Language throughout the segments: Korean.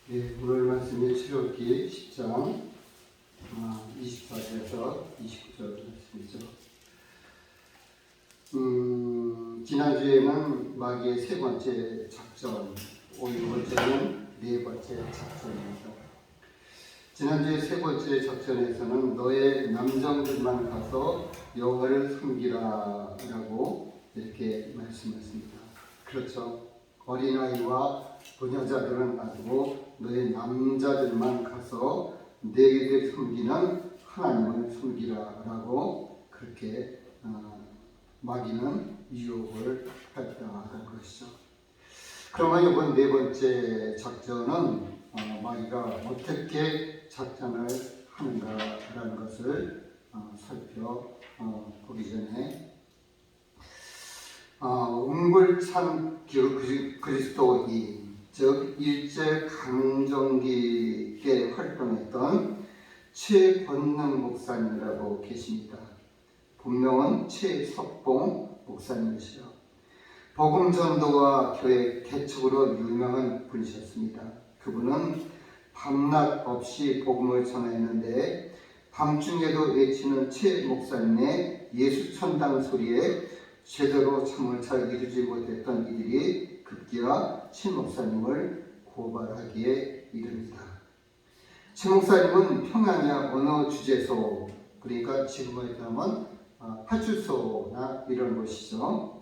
네, 오늘 말씀이 출애굽기 10장 24절에서 29절 말씀이죠. 지난주에는 마귀의 세 번째 작전, 오늘 번째는 네 번째 작전입니다. 지난주에 세 번째 작전에서는 너의 남정들만 가서 여호와를 섬기라 라고 이렇게 말씀했습니다. 그렇죠. 어린아이와 부녀자들은 놔두고 너의 남자들만 가서 내게 섬기는 하나님을 섬기라 라고 그렇게 마귀는 유혹을 했다는 것이죠. 그러면 이번 네 번째 작전은 마귀가 어떻게 작전을 하는가라는 것을 살펴보기 전에 웅골찬 그리스도인, 즉 일제 강점기 때 활동했던 최권능 목사님이라고 계십니다. 본명은 최석봉 목사님이시죠. 복음전도와 교회 개척으로 유명한 분이셨습니다. 그분은 밤낮 없이 복음을 전했는데 밤중에도 외치는 최 목사님의 예수 천당 소리에 제대로 잠을 잘 이루지 못했던 이들이 급기야 최 목사님을 고발하기에 이릅니다. 최 목사님은 평양의 어느 주재소, 그러니까 지금으로 따르면 파출소나 이런 곳이죠.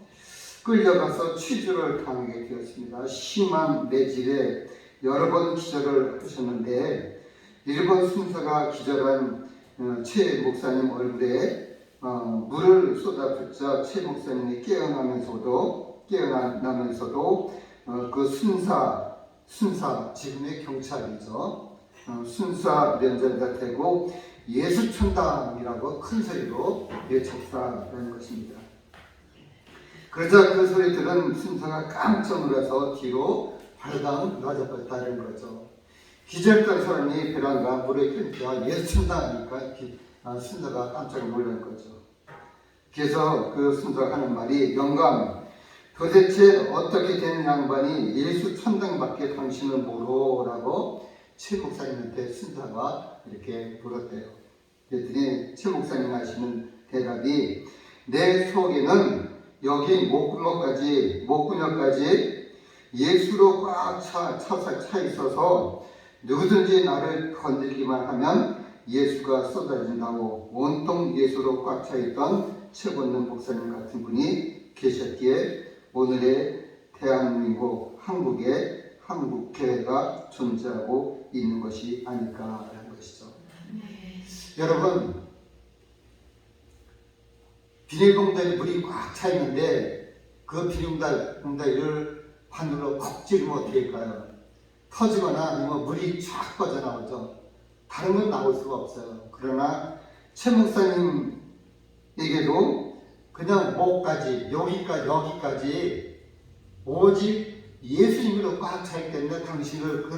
끌려가서 취조를 당하게 되었습니다. 심한 매질에 여러 번 기절을 하셨는데 일본 순사가 기절한 최 목사님 얼굴에 물을 쏟아붓자 최 목사님이 깨어나면서도 그 순사 지금의 경찰이죠. 순사 면제가 되고 예수 천당이라고 큰 소리로 외쳤다는 것입니다. 그러자 그 소리 들은 순사가 깜짝 놀라서 뒤로 발당 낮아버렸다는 거죠. 기절했던 사람이 베란다 물에 끓자 예수 천당하니까 순사가 깜짝 놀란 거죠. 그래서 그 순사가 하는 말이, 영감, 도대체 어떻게 된 양반이 예수 천당밖에 당신은 모르라고 최 목사님한테 순사가 이렇게 물었대요. 그랬더니 최 목사님 하시는 대답이, 내 속에는 여기 목구멍까지 예수로 꽉 차 있어서 누구든지 나를 건드리기만 하면 예수가 쏟아진다고 온통 예수로 꽉 차 있던 최권능 목사님 같은 분이 계셨기에 오늘의 대한민국 한국에 한국교회가 존재하고 있는 것이 아닐까라는 것이죠. 여러분, 비닐봉다리 물이 꽉 차 있는데 그 비닐봉다리를 바늘로 콕 찌르면 어떻게 될까요? 터지거나 아니면 물이 쫙 빠져나오죠. 다른 건 나올 수가 없어요. 그러나 최 목사님에게도 그냥 목까지 여기까지 오직 예수님으로 꽉 차 있기 때문에 당신을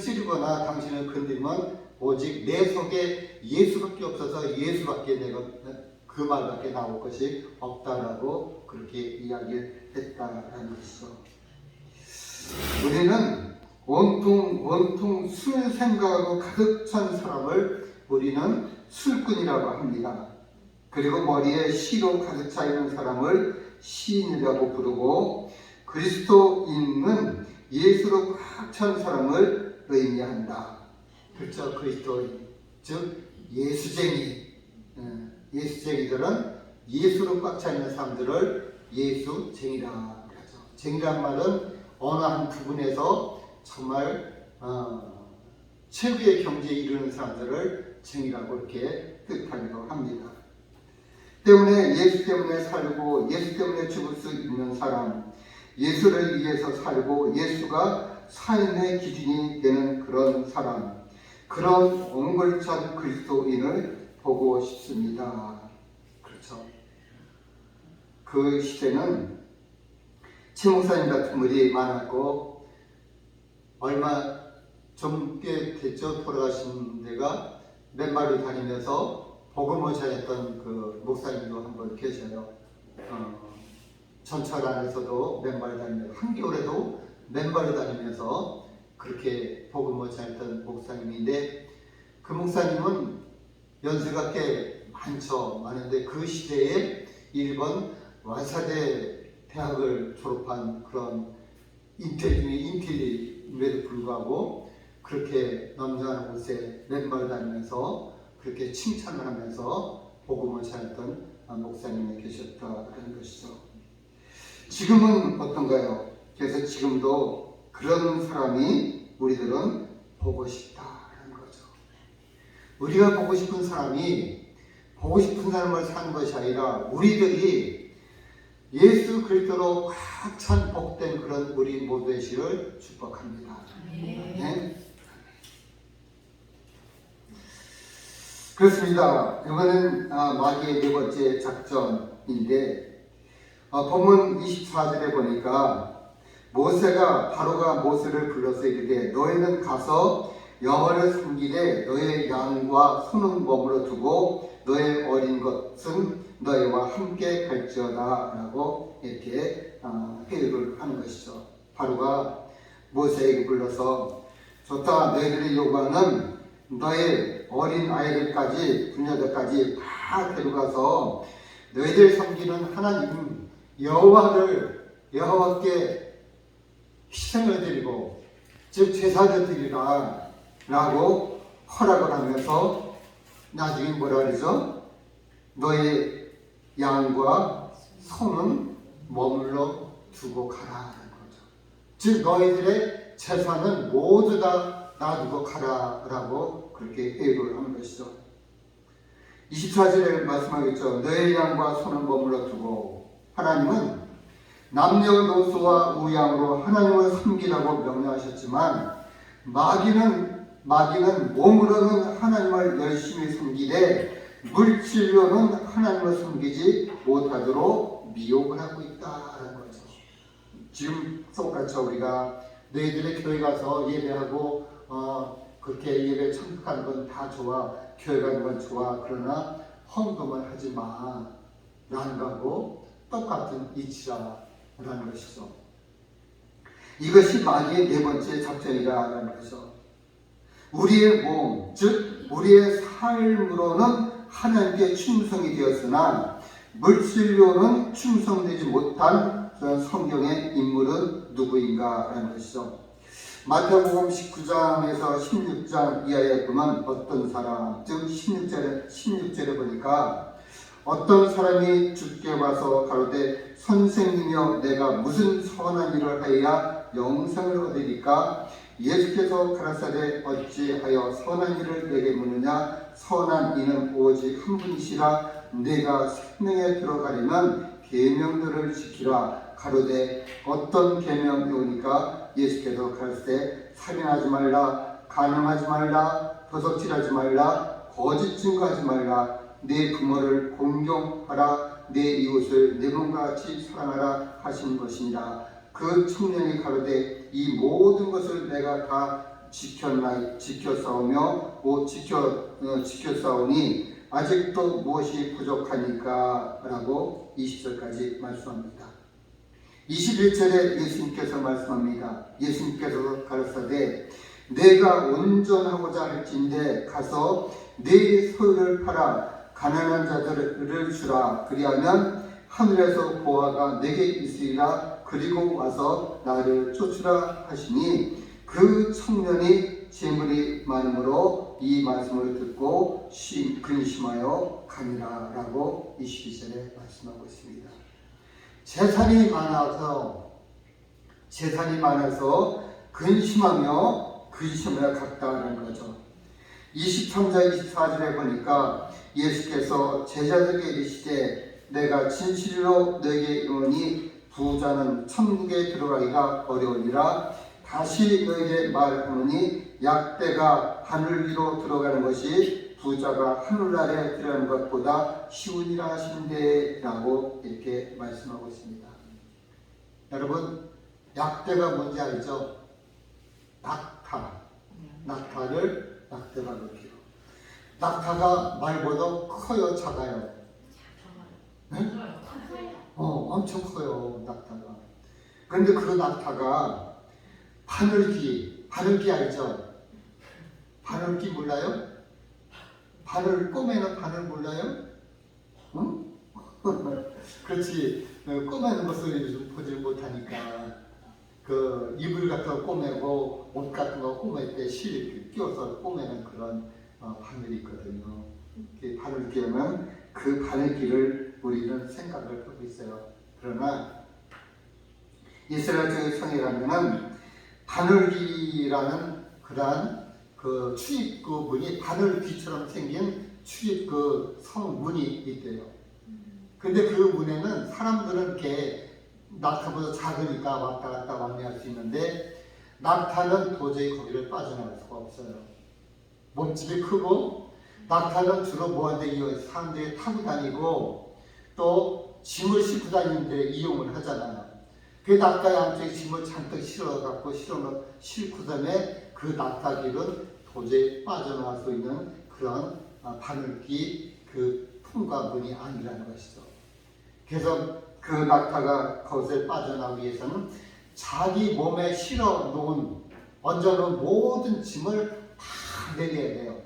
찌르거나 당신을 건드리면 오직 내 속에 예수밖에 없어서 예수밖에 내가 그 말밖에 나올 것이 없다라고 그렇게 이야기를 했다라는 것이죠. 우리는 온통 술 생각하고 가득 찬 사람을 우리는 술꾼이라고 합니다. 그리고 머리에 시로 가득 차 있는 사람을 시인이라고 부르고, 그리스도인은 예수로 꽉 찬 사람을 의미한다. 그렇죠. 그리스도인, 즉 예수쟁이들은 예수로 꽉 차 있는 사람들을 예수쟁이라 하죠. 쟁이란 말은 어느 한 부분에서 정말 최고의 경지에 이르는 사람들을 쟁이라고 이렇게 뜻하기도 합니다. 때문에 예수 때문에 살고 예수 때문에 죽을 수 있는 사람, 예수를 위해서 살고 예수가 삶의 기준이 되는 그런 사람, 그런 옹골찬 그리스도인을 보고 싶습니다. 그렇죠. 그 시대는 최 목사님 같은 분이 많았고, 얼마 좀 꽤 됐죠. 돌아가신 데가 맨발로 다니면서 복음을 전했던 그 목사님도 한 분 계셔요. 전철 안에서도 맨발 다니면서, 한겨울에도 맨발로 다니면서 그렇게 복음을 전했던 목사님인데, 그 목사님은 연세가 꽤 많은데 그 시대에 일본 와사대 대학을 졸업한 그런 인텔리임에도 불구하고 그렇게 남자한 옷에 맨발 다니면서 그렇게 칭찬을 하면서 복음을 전했던 목사님이 계셨다는 것이죠. 지금은 어떤가요? 그래서 지금도 그런 사람이 우리들은 보고 싶다는 거죠. 우리가 보고 싶은 사람이 보고 싶은 삶을 사는 것이 아니라 우리들이 예수 그리스도로 꽉 찬 복된 그런 우리 모두 되시기를 축복합니다. 네. 그렇습니다. 이번엔 마귀의 네 번째 작전인데, 본문 24절에 보니까 바로가 모세를 불러서 이르되 너희는 가서 여호와를 섬기되 너의 양과 소는 머물러 두고 너의 어린 것은 너희와 함께 갈지어다 라고 이렇게 회유를 하는 것이죠. 바로가 모세에게 불러서 좋다, 너희들이 요구하는 너의 어린 아이들까지 부녀들까지 다 데려가서 너희들 섬기는 하나님 여호와께 희생을 드리고 즉 제사를 드리라 라고 허락을 하면서 나중에 뭐라 그러죠? 너의 양과 소는 머물러 두고 가라라는 거죠. 즉 너희들의 재산은 모두 다 놔두고 가라라고 그렇게 회유를 하는 것이죠. 24절에 말씀하겠죠. 너의 양과 소는 머물러 두고. 하나님은 남녀노소와 우양으로 하나님을 섬기라고 명령하셨지만 마귀는 몸으로는 하나님을 열심히 섬기되 물질로는 하나님을 섬기지 못하도록 미혹을 하고 있다는 거죠. 지금 똑같이 우리가 너희들의 교회 가서 예배하고 그렇게 예배 참석하는 건 다 좋아, 교회 가는 건 좋아, 그러나 헌금을 하지 마 라는 거하고 똑같은 이치라는 것이죠. 이것이 마귀의 네 번째 작전이라는 것이죠. 우리의 몸, 즉 우리의 삶으로는 하나님께 충성이 되었으나 물질로는 충성되지 못한 성경의 인물은 누구인가 라는 것이죠. 마태복음 19장에서 16장 이하에 보면 어떤 사람, 즉 16절에 보니까 어떤 사람이 주께 와서 가로되 선생님이여 내가 무슨 선한 일을 하여야 영생을 얻으리까? 예수께서 가라사대 어찌하여 선한 일을 내게 묻느냐? 선한 이는 오직 한 분이시라. 내가 생명에 들어가려면 계명들을 지키라. 가로되 어떤 계명이 오니까? 예수께서 가라사대 살인하지 말라, 간음하지 말라, 도둑질하지 말라, 거짓 증거하지 말라, 내 부모를 공경하라, 내 이웃을 내 몸과 같이 사랑하라 하신 것이니라. 그 청년이 가로되 이 모든 것을 내가 다 지켰사오니 아직도 무엇이 부족하니까 라고 20절까지 말씀합니다. 21절에 예수님께서 말씀합니다. 예수님께서 가르치되 내가 온전하고자 할진대 가서 네 소유를 팔아 가난한 자들을 주라. 그리하면 하늘에서 보화가 내게 있으리라. 그리고 와서 나를 쫓으라 하시니 그 청년이 재물이 많으므로 이 말씀을 듣고 근심하여 가니라 라고 22절에 말씀하고 있습니다. 재산이 많아서 근심하며 갔다는 거죠. 23절 24절에 보니까 예수께서 제자들에게 이르시되 내가 진실로 너에게 이르노니 부자는 천국에 들어가기가 어려우니라. 다시 너에게 말하노니 약대가 하늘 위로 들어가는 것이 부자가 하늘 아래 들어가는 것보다 쉬우니라 하신대 라고 이렇게 말씀하고 있습니다. 여러분 약대가 뭔지 알죠? 낙타를 약대가 높이로. 낙타가 말보다 커요, 작아요? 네? 엄청 커요, 낙타가. 그런데 그 낙타가 바늘귀, 바늘기 알죠? 바늘기 몰라요? 바늘 꼬매는 바늘 몰라요? 응? 그렇지. 꼬매는 것을 요즘 보지 못하니까 그 이불 같은 거 꼬매고 옷 같은 거 꼬맬 때 실 끼워서 꼬매는 그런 바늘이 있거든요. 바늘기는 그 바늘기를 우리는 생각을 하고 있어요. 그러나 이스라엘 성에 가면은 바늘기라는 그러한 그 출입구문이 바늘귀처럼 생긴 출입구 성문이 있대요. 근데 그 문에는 사람들은 이렇게 낙타보다 작으니까 왔다 갔다 왕래할 수 있는데 낙타는 도저히 거기를 빠져나갈 수가 없어요. 몸집이 크고 낙타는 주로 뭐하는데 사람들이 타고 다니고 또 짐을 싣고 다니는데 이용을 하잖아요. 그 낙타 양쪽에 짐을 잔뜩 실어갖고 싣고 다음에 그 낙타길은 도저히 빠져나갈 수 있는 그런 바늘기 그 통과문이 아니라는 것이죠. 그래서 그 낙타가 거기서 빠져나오기 위해서는 자기 몸에 실어 놓은 얹어놓은 모든 짐을 다 내려야 돼요.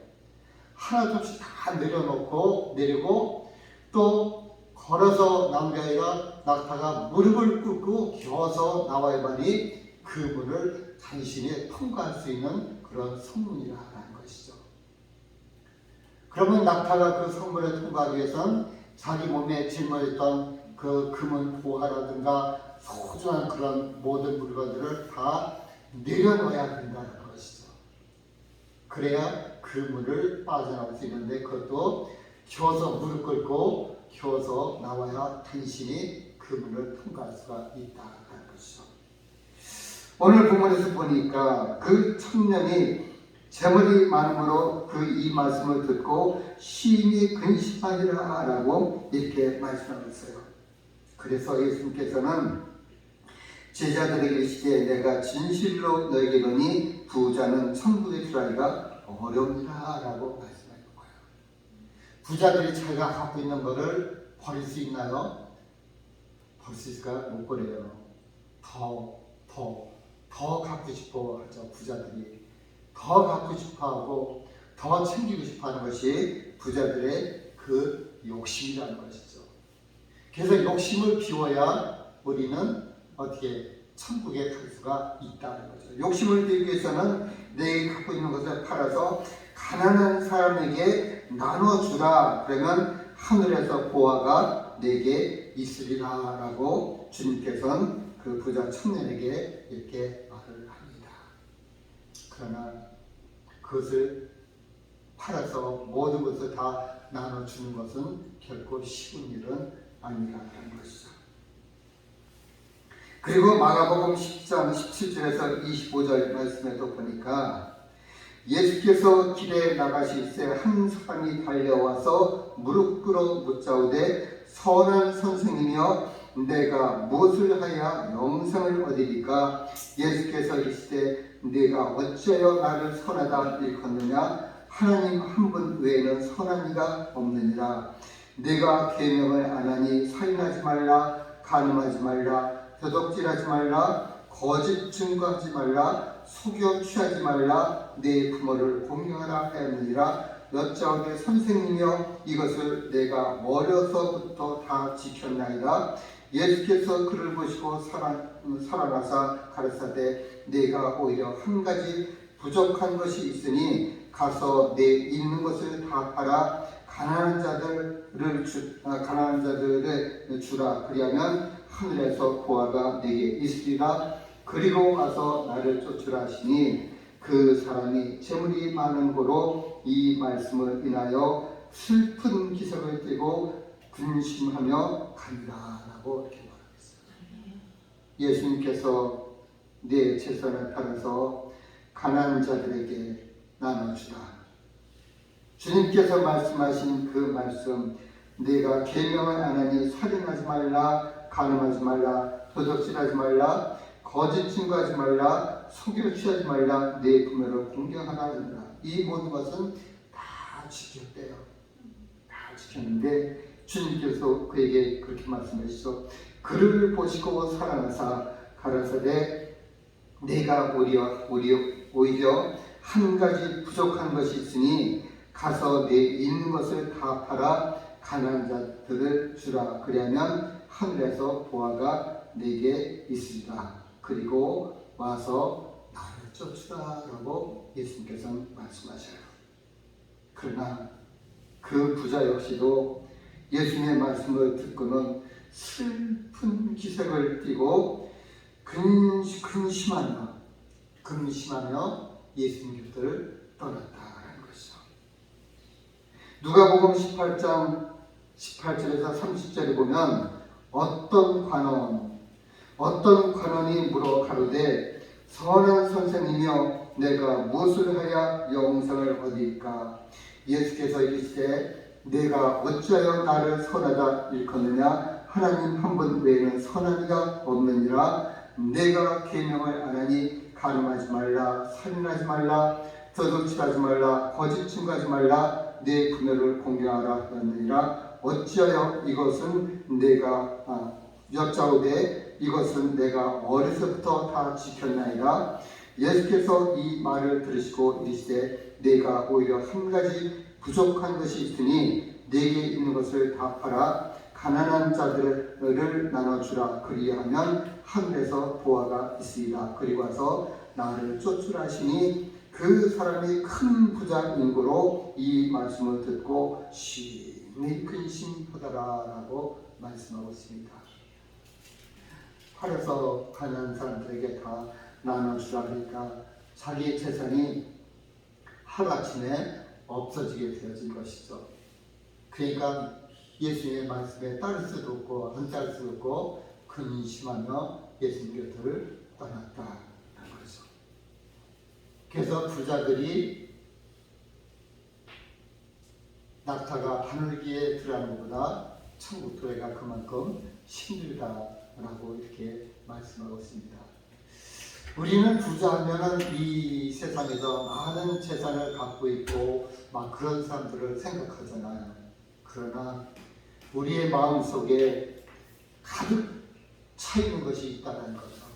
하나도 없이 다 내리고 또 걸어서 나온 게 아니라 낙타가 무릎을 꿇고 겨서 나와야만이 그 문을 간신히 통과할 수 있는 그런 성문이라는 것이죠. 그러면 낙타가 그 성문을 통과하기 위해서는 자기 몸에 짊어졌던 그 금은 보화라든가 소중한 그런 모든 물건들을 다 내려놓아야 된다는 것이죠. 그래야 그 문을 빠져나올 수 있는데 그것도 겨서 무릎 꿇고 겨서 나와야 단신이 그 문을 통과할 수가 있다는 것이죠. 오늘 본문에서 보니까 그 청년이 재물이 많음으로 그 이 말씀을 듣고 심히 근심하니라 라고 이렇게 말씀하고 있어요. 그래서 예수님께서는 제자들에게 이르시되 내가 진실로 너에게 이르노니 부자는 천국에 들어가기가 어려우니라 라고 말씀하는 거예요. 부자들이 자기가 갖고 있는 것을 버릴 수 있나요? 버릴 수 있을까? 못 버려요. 더 갖고 싶어 하죠. 부자들이 더 갖고 싶어 하고 더 챙기고 싶어 하는 것이 부자들의 그 욕심이라는 것이죠. 그래서 욕심을 비워야 우리는 어떻게 천국에 갈 수가 있다는 거죠. 욕심을 비우기 위해서는 내가 갖고 있는 것을 팔아서 가난한 사람에게 나눠주라. 그러면 하늘에서 보화가 내게 있으리라 라고 주님께서는 그 부자 청년에게 이렇게 말을 합니다. 그러나 그것을 팔아서 모든 것을 다 나눠주는 것은 결코 쉬운 일은 아니라는 것이죠. 그리고 마가복음 10장 17절에서 25절 말씀에도 보니까 예수께서 길에 나가실새 한 사람이 달려와서 무릎 꿇어 묻자오되 선한 선생이며 내가 무엇을 하여 영생을 얻으리까? 예수께서 이르시되 네가 어찌하여 나를 선하다 일컫느냐? 하나님 한 분 외에는 선한 이가 없느니라. 네가 계명을 안 하니 살인하지 말라, 간음하지 말라, 도둑질하지 말라, 거짓 증거하지 말라, 속여 취하지 말라, 네 부모를 공경하라 하였느니라. 여짜오되 선생님이여 이것을 내가 어려서부터 다 지켰나이다. 예수께서 그를 보시고 살아나사 가르사대 네가 오히려 한 가지 부족한 것이 있으니 가서 내 있는 것을 다 팔아 가난한 자들을 주라. 그리하면 하늘에서 보화가 내게 있으리라. 그리고 와서 나를 쫓으라 하시니 그 사람이 재물이 많은 고로 이 말씀을 인하여 슬픈 기색을 띠고 근심하며 간다 라고 이렇게 말하겠어요. 예수님께서 내 재산을 팔아서 가난한 자들에게 나눠주라. 주님께서 말씀하신 그 말씀, 네가 계명을 안 하니 살인하지 말라, 간음하지 말라, 도둑질하지 말라, 거짓 증거하지 말라, 속여 취하지 말라, 내 부모를 공경하라 하느라. 이 모든 것은 다 지켰대요. 다 지켰는데 주님께서 그에게 그렇게 말씀하시죠. 그를 보시고 살아나사 가라사대 내가 오히려 한 가지 부족한 것이 있으니 가서 내 있는 것을 다 팔아 가난한 자들을 주라. 그리하면 하늘에서 보화가 내게 있으리라. 그리고 와서 나를 쫓으라 라고 예수님께서는 말씀하셔요. 그러나 그 부자 역시도 예수님의 말씀을 듣고는 슬픈 기색을 띠고 근심하며 예수님 곁을 떠났다는 것이죠. 누가복음 18장 18절에서 30절에 보면 어떤 관원이 물어 가로되 선한 선생이며 내가 무엇을 하여 영생을 얻을까? 예수께서 이르시되 내가 어찌하여 나를 선하다 일컫느냐? 하나님 한 분 외에는 선한 이가 없느니라. 내가 계명을 안 하니 간음하지 말라, 살인하지 말라, 도둑질하지 말라, 거짓 증거하지 말라, 내 부모를 공경하라 하느니라. 어찌하여 이것은 내가 여짜오되 이것은 내가 어려서부터 다 지켰나이다. 예수께서 이 말을 들으시고 이르시되 내가 오히려 한 가지 부족한 것이 있으니 내게 있는 것을 다 팔아 가난한 자들을 나눠주라. 그리하면 하늘에서 보화가 있으리라. 그리고 와서 나를 쫓으라 하시니 그 사람이 큰 부자인 거로 이 말씀을 듣고 심히 근심하더라 라고 말씀하고 있습니다. 팔아서 가난한 사람들에게 다 나눠주라 하니까 자기의 재산이 하루아침에 없어지게 되어진 것이죠. 그러니까 예수님의 말씀에 따를 수도 없고 안 따를 수도 없고 근심하며 예수님 곁을 떠났다는 거죠. 그래서 부자들이 낙타가 바늘기에 들어가는 것보다 천국 도래가 그만큼 힘들다라고 이렇게 말씀하고 있습니다. 우리는 부자하면은 이 세상에서 많은 재산을 갖고 있고 막 그런 사람들을 생각하잖아요. 그러나 우리의 마음속에 가득 차 있는 것이 있다는 거죠.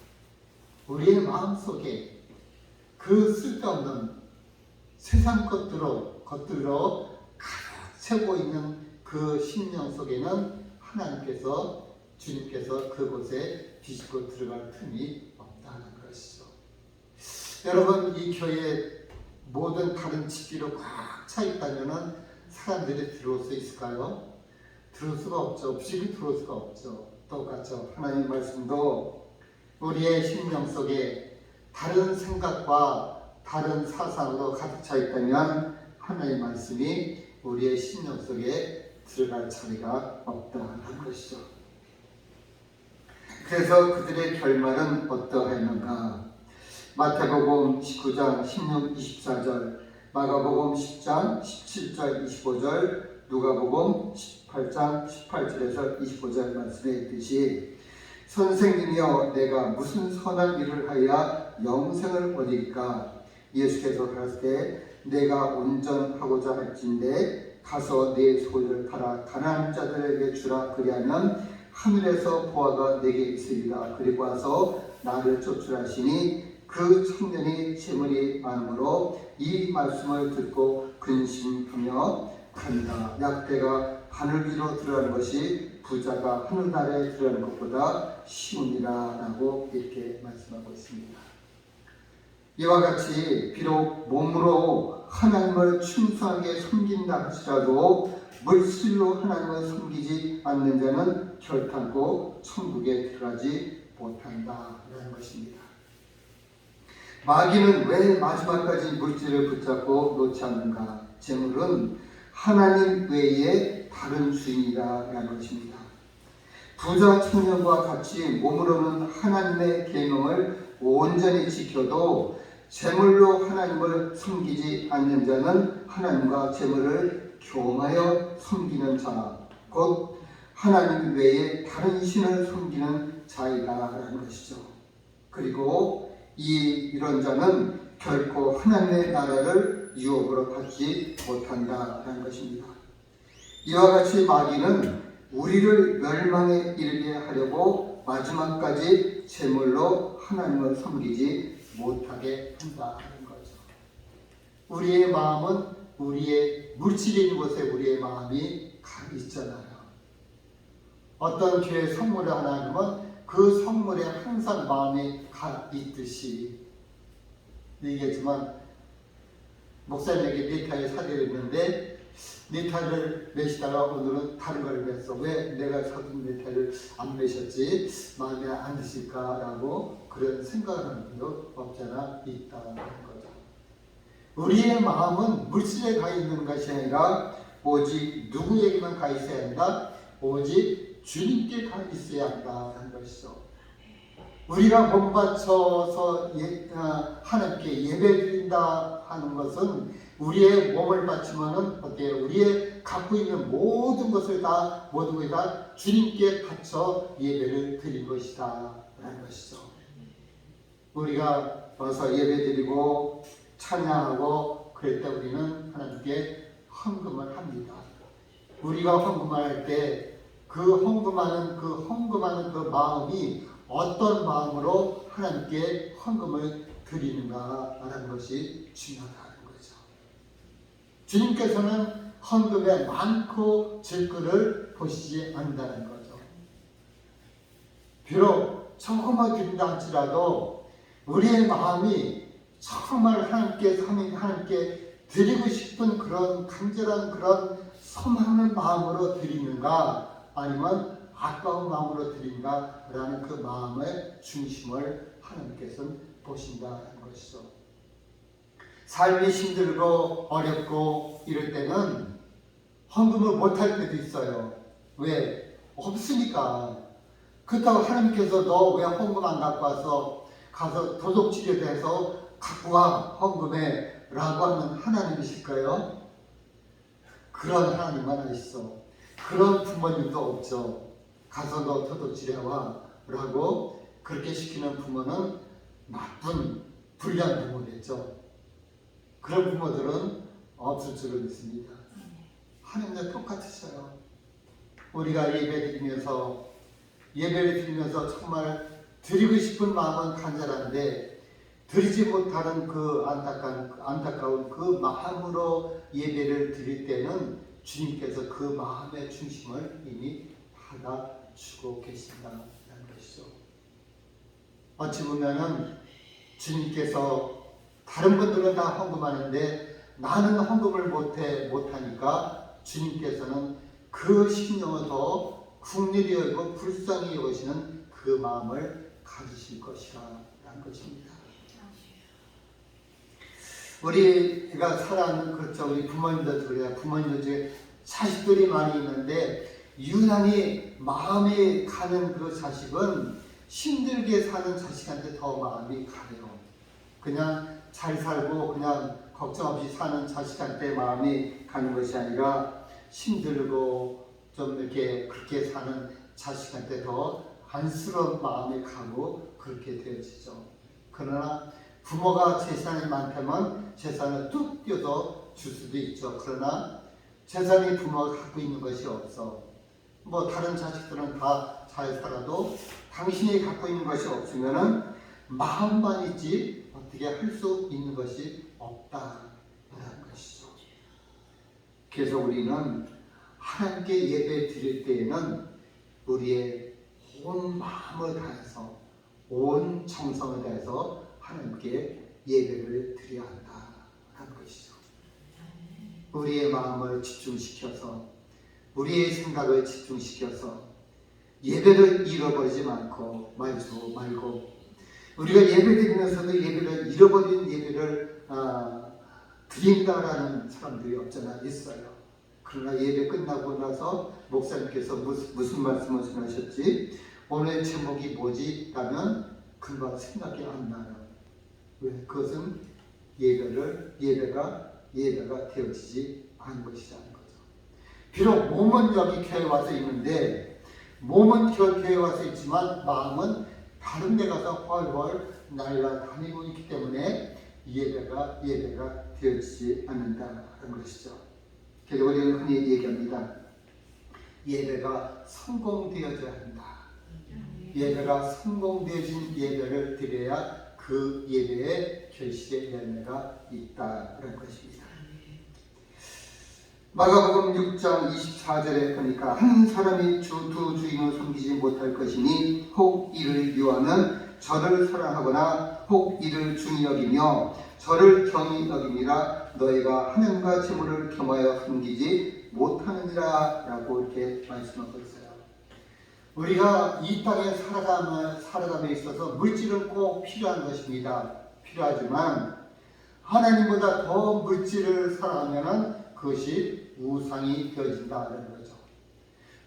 우리의 마음속에 그 쓸데없는 세상 것들로 가득 채고 있는 그 심령 속에는 주님께서 그곳에 비집고 들어갈 틈이 없다는 것이죠. 여러분, 이 교회에 모든 다른 집기로 꽉 차 있다면 사람들이 들어올 수 있을까요? 들어올 수가 없죠. 없이 들어올 수가 없죠. 똑같죠. 하나님 말씀도 우리의 심령 속에 다른 생각과 다른 사상으로 가득 차 있다면 하나님의 말씀이 우리의 심령 속에 들어갈 자리가 없다는 것이죠. 그래서 그들의 결말은 어떠했는가? 마태복음 19장 16, 24절, 마가복음 10장 17절, 25절, 누가복음 18장 18절에서 25절 말씀에 있듯이 선생님이여 내가 무슨 선한 일을 하여 영생을 얻으리까? 예수께서 가라사대 내가 온전하고자 할진대 가서 내 소유를 팔아 가난한 자들에게 주라. 그리하면 하늘에서 보화가 내게 있으리라. 그리고 와서 나를 쫓으라 하시니 그 청년이 재물이 많으므로 이 말씀을 듣고 근심하며 간다. 약대가 바늘기로 들어가는 것이 부자가 하늘나라에 들어가는 것보다 쉬우니라 라고 이렇게 말씀하고 있습니다. 이와 같이 비록 몸으로 하나님을 충성하게 섬긴다 할지라도 물질로 하나님을 섬기지 않는 자는 결탄코 천국에 들어가지 못한다라는 것입니다. 마귀는 왜 마지막까지 물질을 붙잡고 놓지 않는가? 재물은 하나님 외에 다른 주인이라는 것입니다. 부자 청년과 같이 몸으로는 하나님의 계명을 온전히 지켜도 재물로 하나님을 섬기지 않는 자는 하나님과 재물을 교마하여 섬기는 자, 곧 하나님 외에 다른 신을 섬기는 자이다라는 것이죠. 그리고 이런 자는 결코 하나님의 나라를 유업으로 받지 못한다라는 것입니다. 이와 같이 마귀는 우리를 멸망에 이르게 하려고 마지막까지 재물로 하나님을 섬기지 못하게 한다 하는 거죠. 우리의 마음은 우리의 물질인 곳에 우리의 마음이 가 있잖아요. 어떤 교회 성물을 하나 하면 그 성물에 항상 마음이 가 있듯이, 얘기했지만 목사님에게 네타의 사대를 했는데 네타를 매시다가 오늘은 다른 걸 맸어. 왜 내가 서둔 네타를 안 매셨지? 마음에 안 드실까라고 그런 생각하는 분도 없잖아 있다는 거죠. 우리의 마음은 물질에 가 있는 것이 아니라 오직 누구에게만 가 있어야 한다? 오직 주님께 가 있어야 한다는 것이죠. 우리가 몸 바쳐서 하나님께 예배드린다 하는 것은 우리의 몸을 바치면은 어때요? 우리의 갖고 있는 모든 것을 다 주님께 바쳐 예배를 드린 것이다 라는 것이죠. 우리가 와서 예배드리고 찬양하고 그럴 때 우리는 하나님께 헌금을 합니다. 우리가 헌금할 때 그 헌금하는 그 마음이 어떤 마음으로 하나님께 헌금을 드리는가라는 것이 중요하다는 거죠. 주님께서는 헌금에 많고 적고를 보시지 않는다는 거죠. 비록 조금만 드린다 할지라도 우리의 마음이 정말 하나님께 드리고 싶은 그런 간절한 그런 소망하는 마음으로 드리는가, 아니면 아까운 마음으로 드린가 라는 그 마음의 중심을 하나님께서는 보신다는 것이죠. 삶이 힘들고 어렵고 이럴 때는 헌금을 못할 때도 있어요. 왜? 없으니까. 그렇다고 하나님께서 너 왜 헌금 안 갖고 와서 가서 도둑질해서 갖고 와 헌금해 라고 하는 하나님이실까요? 그런 하나님만 아시죠. 그런 부모님도 없죠. 가서 너 도둑질해와 라고 그렇게 시키는 부모는 나쁜 불량 부모겠죠. 그런 부모들은 없을 줄을 믿습니다. 하나님과 똑같으셔요. 우리가 예배를 드리면서 정말 드리고 싶은 마음은 간절한데 드리지 못하는 그 안타까운 그 마음으로 예배를 드릴 때는 주님께서 그 마음의 중심을 이미 받아주고 계신다는 것이죠. 어찌 보면은 주님께서 다른 분들은 다 헌금하는데 나는 헌금을 못하니까 주님께서는 그 심령을 더 국률이 여기고 불쌍히 여기시는 그 마음을 가지실 것이라는 것입니다. 우리가 살아가는 우리 부모님들 그래요. 부모님들 중에 자식들이 많이 있는데 유난히 마음이 가는 그 자식은 힘들게 사는 자식한테 더 마음이 가요. 그냥 잘 살고 그냥 걱정 없이 사는 자식한테 마음이 가는 것이 아니라 힘들고 좀 이렇게 그렇게 사는 자식한테 더 안쓰러운 마음이 가고 그렇게 되어지죠. 그러나 부모가 재산이 많다면 재산을 뚝 떼어서 줄 수도 있죠. 그러나 재산이 부모가 갖고 있는 것이 없어. 다른 자식들은 다 잘 살아도 당신이 갖고 있는 것이 없으면은 마음만 있지 어떻게 할 수 있는 것이 없다라는 것이죠. 그래서 우리는 하나님께 예배 드릴 때에는 우리의 온 마음을 다해서 온 정성을 다해서 하나님께 예배를 드려야 한다는 것이죠. 우리의 마음을 집중시켜서 우리의 생각을 집중시켜서 예배를 잃어버리지 말고 우리가 예배드리면서도 잃어버린 예배를 드린다라는 사람들이 없잖아 있어요. 그러나 예배 끝나고 나서 목사님께서 무슨 말씀을 하셨지? 오늘 제목이 뭐지? 라면 금방 생각이 안 나요. 왜? 그것은 예배가 되어지지 않은 것이라는 거죠. 비록 몸은 여기 교회에 와서 있는데 몸은 교회에 와서 있지만 마음은 다른 데 가서 훨훨 날아다니고 있기 때문에 예배가 되어지지 않는다는 것이죠. 그래서 우리는 흔히 얘기합니다. 예배가 성공되어져야 한다. 예배가 성공되어진 예배를 드려야 그 예배의 결실의 열매가 있다는 것입니다. 마가복음 6장 24절에 보니까 한 사람이 두 주인을 섬기지 못할 것이니 혹 이를 미워하면 저를 사랑하거나 혹 이를 중히 여기며 저를 경히 여김이라 너희가 하나님과 재물을 겸하여 섬기지 못하느니라 라고 이렇게 말씀하고 있어요. 우리가 이 땅에 살아감에 있어서 물질은 꼭 필요한 것입니다. 필요하지만 하나님보다 더 물질을 사랑하면 그것이 우상이 되어진다는 거죠.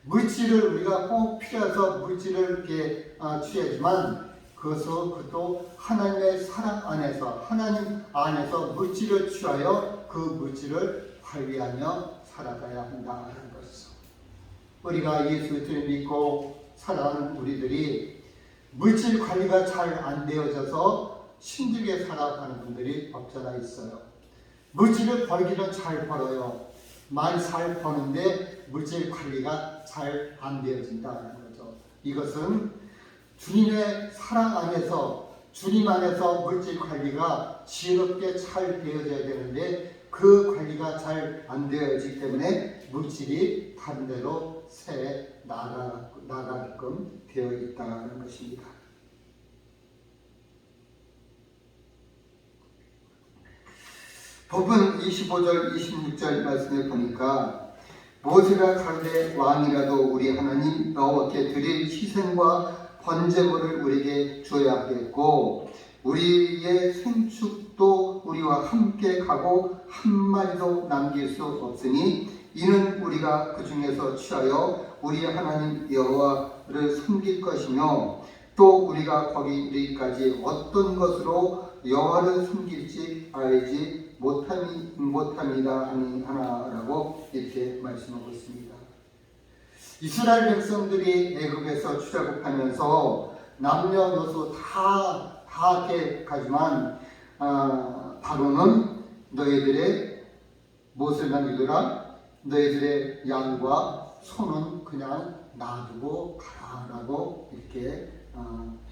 물질을 우리가 꼭 필요해서 물질을 이렇게 취하지만 그것도 하나님의 사랑 안에서, 하나님 안에서 물질을 취하여 그 물질을 관리하며 살아가야 한다는 것이죠. 우리가 예수 그리스도를 믿고 살아가는 우리들이 물질 관리가 잘 안 되어져서 힘들게 살아가는 분들이 없잖아 있어요. 물질을 벌기는 잘 벌어요. 많이 잘 버는데 물질 관리가 잘 안 되어진다는 거죠. 이것은 주님의 사랑 안에서, 주님 안에서 물질 관리가 지혜롭게 잘 되어져야 되는데 그 관리가 잘 안 되어지기 때문에 물질이 다른 데로 새 나가게끔 되어 있다는 것입니다. 본문 25절 26절 말씀을 보니까 모세가 가로되 왕이라도 우리 하나님 여호와께 드릴 희생과 번제물을 우리에게 주어야 하겠고 우리의 생축도 우리와 함께 가고 한 마리도 남길 수 없으니 이는 우리가 그 중에서 취하여 우리 하나님 여호와를 섬길 것이며 또 우리가 거기 이르기까지 어떤 것으로 여호와를 섬길지 알지 못함이다 하나라고 이렇게 말씀하고 있습니다. 이스라엘 백성들이 애굽에서 출애굽하면서 남녀노소 다 이렇게 가지만 바로는 너희들의 못을 남기더라 너희들의 양과 소는 그냥 놔두고 가라라고 이렇게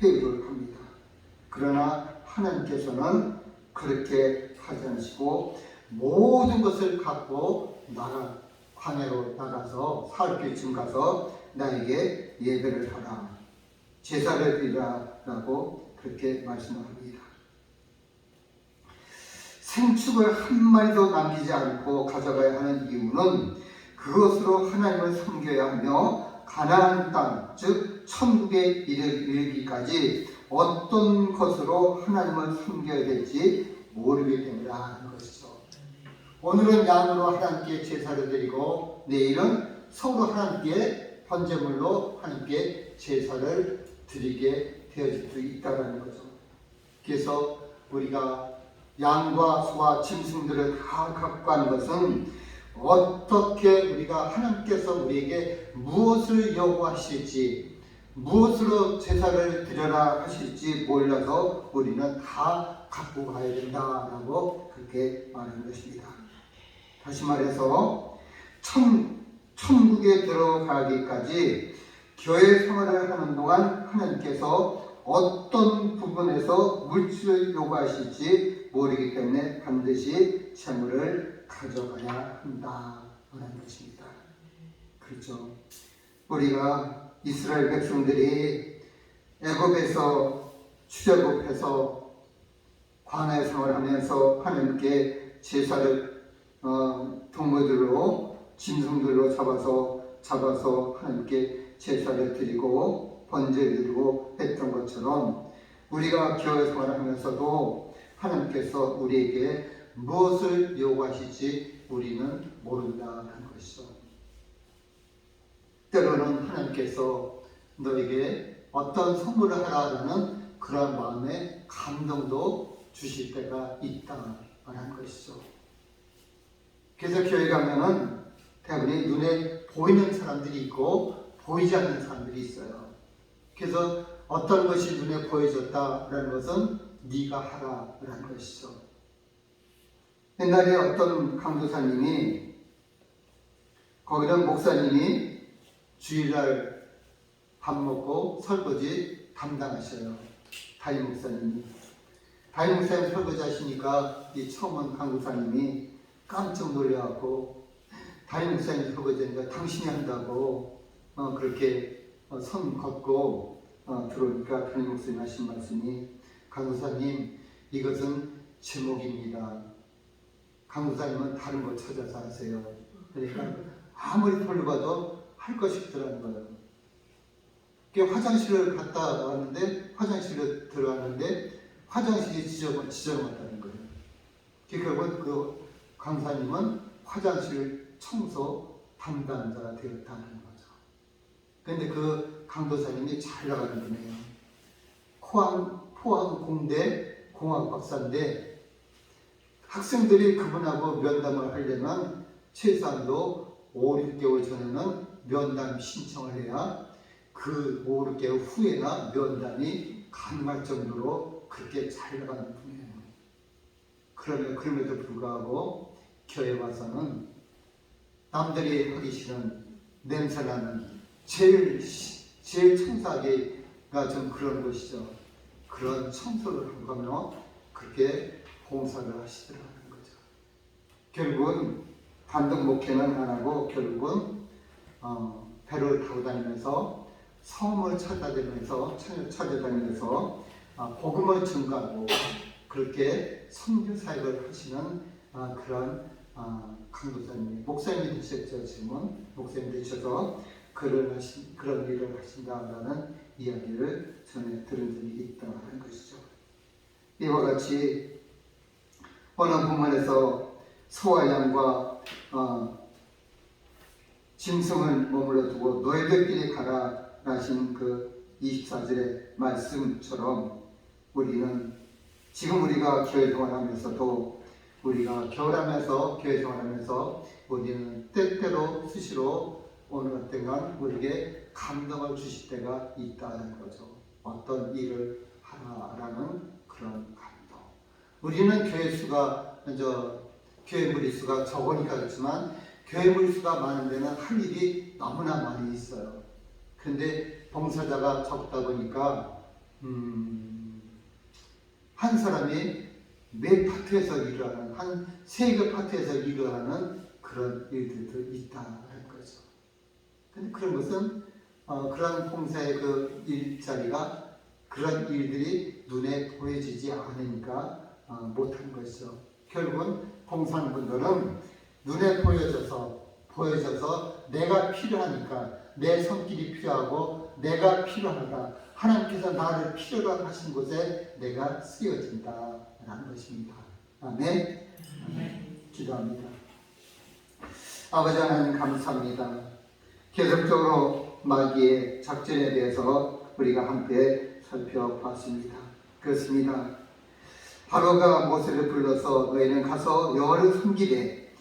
회유를 합니다. 그러나 하나님께서는 그렇게 하지 않으시고 모든 것을 갖고 광야로 나가서 사흘길쯤 가서 나에게 예배를 하라 제사를 드리라라고 그렇게 말씀합니다. 생축을 한 마리도 남기지 않고 가져가야 하는 이유는 그것으로 하나님을 섬겨야 하며 가나안 땅, 즉 천국에 이르기까지 어떤 것으로 하나님을 섬겨야 될지 모르기 때문이라는 것이죠. 오늘은 양으로 하나님께 제사를 드리고 내일은 서로 하나님께 번제물로 하나님께 제사를 드리게 되어질 수 있다는 거죠. 그래서 우리가 양과 소와 짐승들을 다 갖고 가는 것은 어떻게 우리가 하나님께서 우리에게 무엇을 요구하실지 무엇으로 제사를 드려라 하실지 몰라서 우리는 다 갖고 가야 된다라고 그렇게 말하는 것입니다. 다시 말해서 천국에 들어가기까지 교회 생활을 하는 동안 하나님께서 어떤 부분에서 물질을 요구하실지 모르기 때문에 반드시 재물을 가져가야 한다라는 것입니다. 그렇죠. 우리가 이스라엘 백성들이 애굽에서 출애굽해서 광야 생활하면서 하나님께 제사를 동물들로 짐승들로 잡아서 하나님께 제사를 드리고 번제를 드리고 했던 것처럼 우리가 교회 생활을 하면서도 하나님께서 우리에게 무엇을 요구하실지 우리는 모른다는 것이죠. 때로는 하나님께서 너에게 어떤 선물을 하라는 그런 마음의 감동도 주실 때가 있다는 것이죠. 그래서 교회 가면은 대부분 눈에 보이는 사람들이 있고 보이지 않는 사람들이 있어요. 그래서 어떤 것이 눈에 보여졌다라는 것은 네가 하라라는 것이죠. 옛날에 어떤 강도사님이 거기는 목사님이 주일날 밥 먹고 설거지 담당하셔요. 담임 목사님이. 담임 목사님 설거지 하시니까 이 처음은 강국사님이 깜짝 놀래갖고 담임 목사님 설거지하니까 당신이 한다고 그렇게 손 걷고 들어오니까 담임 목사님 하신 말씀이 강국사님 이것은 제목입니다. 강국사님은 다른 거 찾아서 하세요. 그러니까 아무리 돌려봐도 할 것이 없더라는 거예요. 화장실을 갔다 왔는데 화장실에 들어갔는데 화장실이 지저분하다는 거예요. 결국은 그 강사님은 화장실 청소 담당자가 되었다는 거죠. 그런데 그 강도사님이 잘 나가는 분이에요. 포항공대 공학 박사인데 학생들이 그분하고 면담을 하려면 최소한도 5, 6개월 전에는 면담 신청을 해야 그 5, 6개월 후에나 면담이 가능할 정도로 그렇게 잘 나가는 분이에요. 그럼에도 불구하고 교회 와서는 남들이 하기 싫은 냄새나는 제일 청소하기가 좀 그런 곳이죠. 그런 청소를 하며 그렇게 봉사를 하시더라는 거죠. 결국은 단독 목회는 안 하고 결국은 배를 타고 다니면서 섬을 찾아다니면서 복음을 증가하고 그렇게 선교 사역을 하시는 그런 강도사님이 목사님이 되셨죠. 지금은 목사님 되셔서 그런 일을 하신다라는 이야기를 전에 들은 적이 있다 하는 것이죠. 이와 같이 어느 부문에서 소와 양과 짐승을 머물러 두고 너희들끼리 가라 하신 그 24절의 말씀처럼 우리는 지금 우리가 교회 생활하면서도 우리가 겨울하면서 교회 생활하면서 우리는 때때로 수시로 어느 때가 우리에게 감동을 주실 때가 있다는 거죠. 어떤 일을 하라라는 그런 감동. 우리는 교회 무리수가 적으니까 그렇지만 교회 무리수가 많은 데는 할 일이 너무나 많이 있어요. 그런데 봉사자가 적다 보니까 한 사람이 몇 파트에서 일을 하는 한 3개 파트에서 일을 하는 그런 일들도 있다는 거죠. 근데 그런 것은 그런 봉사의 그 일자리가 그런 일들이 눈에 보여지지 않으니까 못한 것이죠. 결국은 봉사하는 분들은 눈에 보여져서 내가 필요하니까 내 손길이 필요하고 내가 필요하다. 하나님께서 나를 필요로 하신 곳에 내가 쓰여진다라는 것입니다. 아멘. 기도합니다. 아버지 하나님 감사합니다. 계속적으로 마귀의 작전에 대해서 우리가 함께 살펴봤습니다. 그렇습니다. 바로가 모세를 불러서 너희는 가서 여호와를 섬기되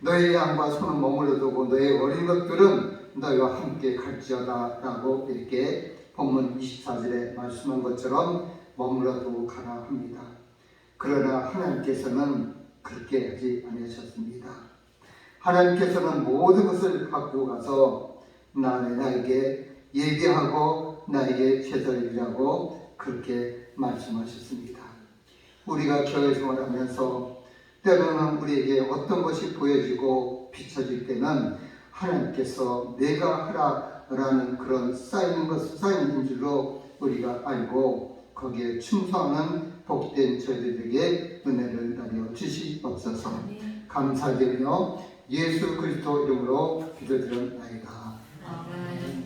너희 양과 소는 머물러 두고 너희 어린 것들은 너희와 함께 갈지어다 라고 이렇게 본문 24절에 말씀한 것처럼 머물러 두고 가라 합니다. 그러나 하나님께서는 그렇게 하지 않으셨습니다. 하나님께서는 모든 것을 갖고 가서 나에게 예비하고 나에게 제자리라고 그렇게 말씀하셨습니다. 우리가 교회 생활하면서 때로는 우리에게 어떤 것이 보여지고 비춰질 때는 하나님께서 내가 하라라는 그런 쌓이는 줄로 우리가 알고 거기에 충성하는 복된 저희들에게 은혜를 나려 주시옵소서. 감사드리며 예수 그리스도 이름으로 기도드렸나이다. 아멘.